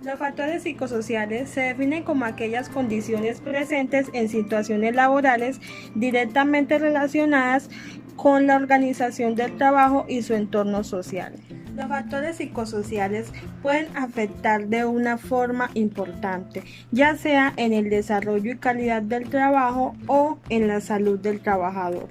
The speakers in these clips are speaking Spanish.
Los factores psicosociales se definen como aquellas condiciones presentes en situaciones laborales directamente relacionadas con la organización del trabajo y su entorno social. Los factores psicosociales pueden afectar de una forma importante, ya sea en el desarrollo y calidad del trabajo o en la salud del trabajador.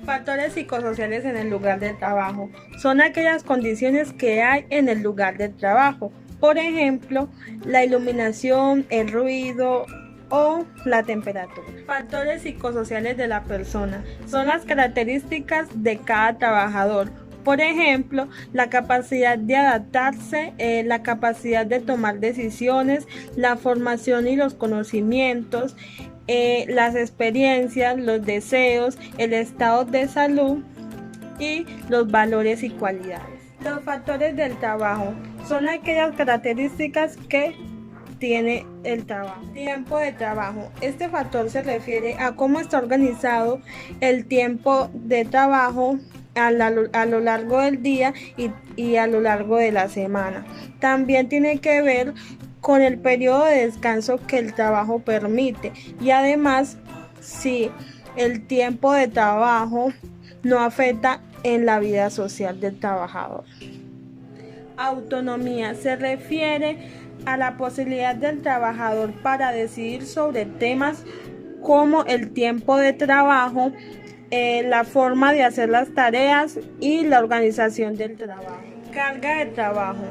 Factores psicosociales en el lugar de trabajo son aquellas condiciones que hay en el lugar de trabajo. Por ejemplo, la iluminación, el ruido o la temperatura. Factores psicosociales de la persona son las características de cada trabajador. Por ejemplo, la capacidad de adaptarse, la capacidad de tomar decisiones, la formación y los conocimientos, las experiencias, los deseos, el estado de salud y los valores y cualidades. Los factores del trabajo son aquellas características que tiene el trabajo. Tiempo de trabajo. Este factor se refiere a cómo está organizado el tiempo de trabajo a lo largo del día y a lo largo de la semana. También tiene que ver con el periodo de descanso que el trabajo permite y además si el tiempo de trabajo no afecta en la vida social del trabajador. Autonomía se refiere a la posibilidad del trabajador para decidir sobre temas como el tiempo de trabajo, la forma de hacer las tareas y la organización del trabajo. Carga de trabajo.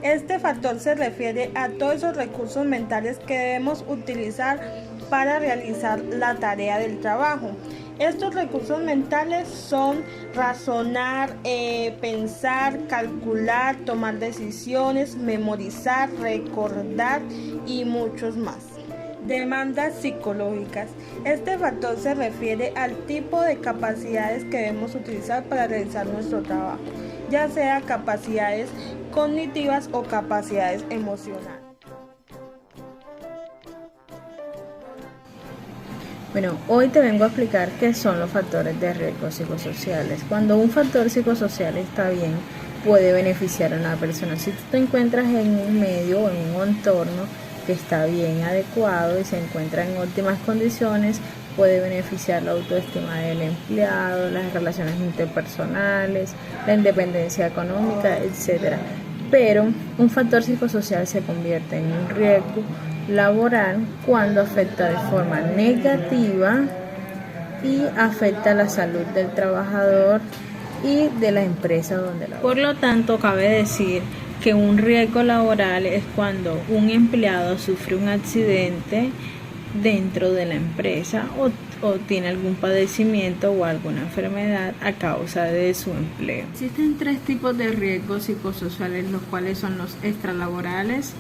Este factor se refiere a todos esos recursos mentales que debemos utilizar para realizar la tarea del trabajo. Estos recursos mentales son razonar, pensar, calcular, tomar decisiones, memorizar, recordar y muchos más. Demandas psicológicas. Este factor se refiere al tipo de capacidades que debemos utilizar para realizar nuestro trabajo, ya sea capacidades cognitivas o capacidades emocionales. Bueno, hoy te vengo a explicar qué son los factores de riesgo psicosociales. Cuando un factor psicosocial está bien, puede beneficiar a una persona. Si tú te encuentras en un medio o en un entorno que está bien adecuado y se encuentra en óptimas condiciones, puede beneficiar la autoestima del empleado, las relaciones interpersonales, la independencia económica, etc. Pero un factor psicosocial se convierte en un riesgo laboral cuando afecta de forma negativa y afecta la salud del trabajador y de la empresa donde labora. Por lo tanto, cabe decir que un riesgo laboral es cuando un empleado sufre un accidente dentro de la empresa o tiene algún padecimiento o alguna enfermedad a causa de su empleo. Existen tres tipos de riesgos psicosociales, los cuales son los extralaborales,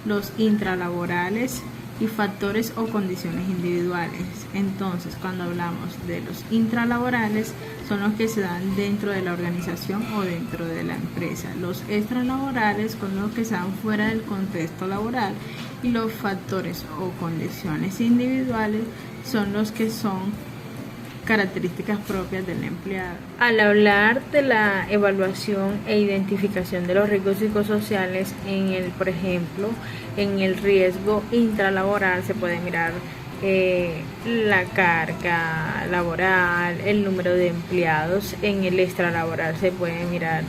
los intralaborales y factores o condiciones individuales. Entonces, cuando hablamos de los intralaborales, son los que se dan dentro de la organización o dentro de la empresa. Los extralaborales son los que se dan fuera del contexto laboral y los factores o condiciones individuales son los que son características propias del empleado. Al hablar de la evaluación e identificación de los riesgos psicosociales, por ejemplo, en el riesgo intralaboral se puede mirar la carga laboral, el número de empleados. En el extralaboral se puede mirar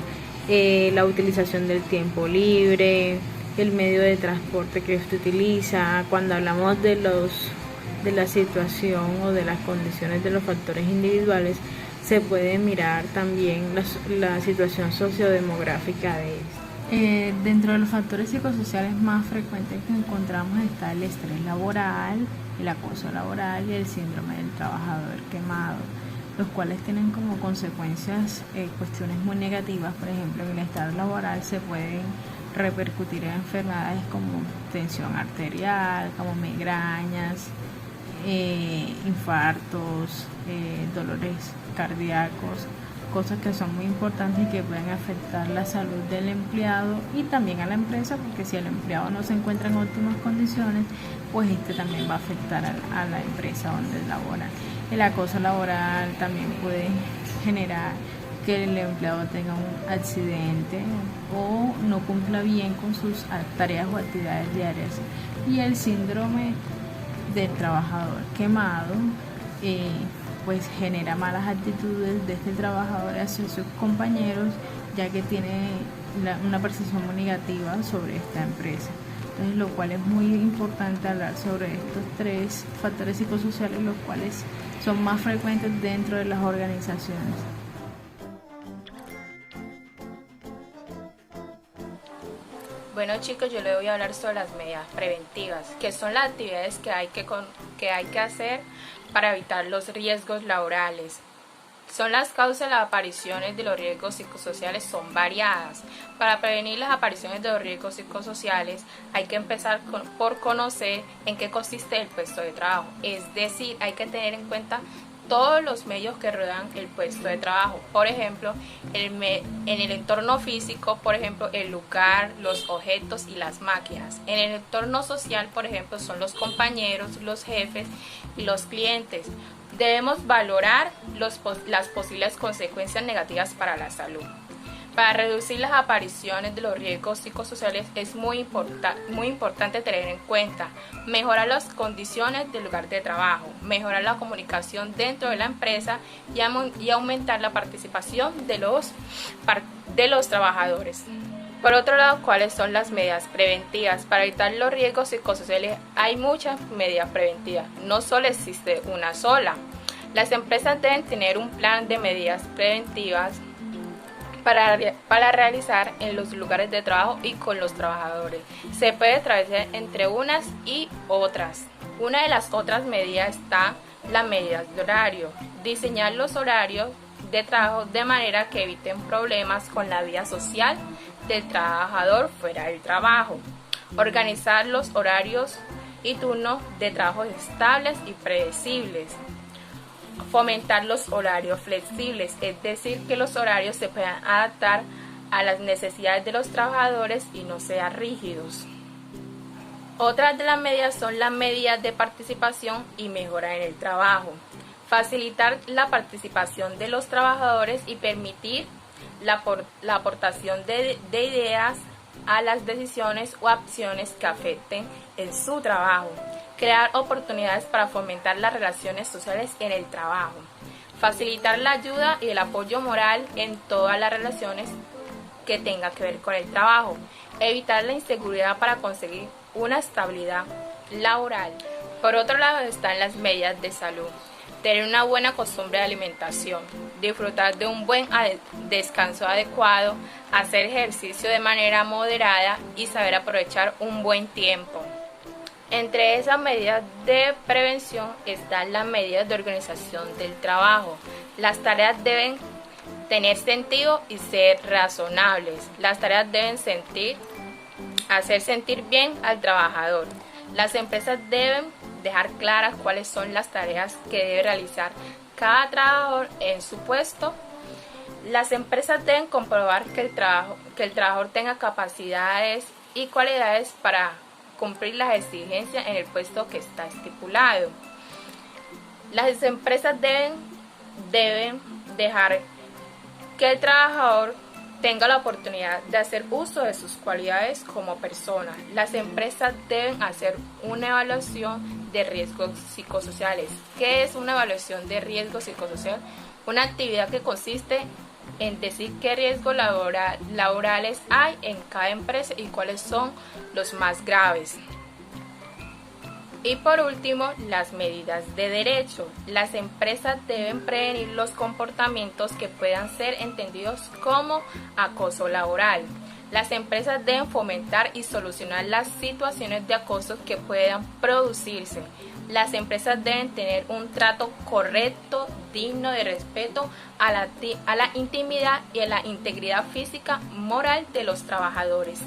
la utilización del tiempo libre, el medio de transporte que usted utiliza. Cuando hablamos de la situación o de las condiciones de los factores individuales, se puede mirar también la situación sociodemográfica de ellos. Dentro de los factores psicosociales más frecuentes que encontramos está el estrés laboral, el acoso laboral y el síndrome del trabajador quemado, los cuales tienen como consecuencias cuestiones muy negativas. Por ejemplo, en el estrés laboral se pueden repercutir en enfermedades como tensión arterial, como migrañas, infartos, dolores cardíacos, cosas que son muy importantes y que pueden afectar la salud del empleado y también a la empresa, porque si el empleado no se encuentra en óptimas condiciones, pues también va a afectar a la empresa donde labora. El acoso laboral también puede generar que el empleado tenga un accidente o no cumpla bien con sus tareas o actividades diarias. Y el síndrome del trabajador quemado pues genera malas actitudes de este trabajador hacia sus compañeros, ya que tiene una percepción muy negativa sobre esta empresa. Entonces, lo cual es muy importante hablar sobre estos 3 factores psicosociales, los cuales son más frecuentes dentro de las organizaciones. Bueno chicos, yo les voy a hablar sobre las medidas preventivas, que son las actividades que hay que hacer para evitar los riesgos laborales. Son las causas de las apariciones de los riesgos psicosociales son variadas. Para prevenir las apariciones de los riesgos psicosociales hay que empezar por conocer en qué consiste el puesto de trabajo. Es decir, hay que tener en cuenta todos los medios que rodean el puesto de trabajo. Por ejemplo, en el entorno físico, por ejemplo, el lugar, los objetos y las máquinas. En el entorno social, por ejemplo, son los compañeros, los jefes y los clientes. Debemos valorar las posibles consecuencias negativas para la salud. Para reducir las apariciones de los riesgos psicosociales es muy importante tener en cuenta mejorar las condiciones del lugar de trabajo, mejorar la comunicación dentro de la empresa y aumentar la participación de los trabajadores. Por otro lado, ¿cuáles son las medidas preventivas? Para evitar los riesgos psicosociales hay muchas medidas preventivas, no solo existe una sola. Las empresas deben tener un plan de medidas preventivas para realizar en los lugares de trabajo y con los trabajadores. Se puede establecer entre unas y otras. Una de las otras medidas está las medidas de horario. Diseñar los horarios de trabajo de manera que eviten problemas con la vida social del trabajador fuera del trabajo. Organizar los horarios y turnos de trabajo estables y predecibles. Fomentar los horarios flexibles, es decir, que los horarios se puedan adaptar a las necesidades de los trabajadores y no sean rígidos. Otras de las medidas son las medidas de participación y mejora en el trabajo. Facilitar la participación de los trabajadores y permitir la aportación de ideas a las decisiones o acciones que afecten en su trabajo. Crear oportunidades para fomentar las relaciones sociales en el trabajo. Facilitar la ayuda y el apoyo moral en todas las relaciones que tengan que ver con el trabajo. Evitar la inseguridad para conseguir una estabilidad laboral. Por otro lado están las medidas de salud. Tener una buena costumbre de alimentación, disfrutar de un buen descanso adecuado, hacer ejercicio de manera moderada y saber aprovechar un buen tiempo. Entre esas medidas de prevención están las medidas de organización del trabajo. Las tareas deben tener sentido y ser razonables. Las tareas deben hacer sentir bien al trabajador. Las empresas deben dejar claras cuáles son las tareas que debe realizar cada trabajador en su puesto. Las empresas deben comprobar que el trabajador tenga capacidades y cualidades para cumplir las exigencias en el puesto que está estipulado. Las empresas deben dejar que el trabajador tenga la oportunidad de hacer uso de sus cualidades como persona. Las empresas deben hacer una evaluación de riesgos psicosociales. ¿Qué es una evaluación de riesgos psicosociales? Una actividad que consiste en decir qué riesgos laborales hay en cada empresa y cuáles son los más graves. Y por último, las medidas de derecho. Las empresas deben prevenir los comportamientos que puedan ser entendidos como acoso laboral. Las empresas deben fomentar y solucionar las situaciones de acoso que puedan producirse. Las empresas deben tener un trato correcto, digno de respeto a la intimidad y a la integridad física moral de los trabajadores.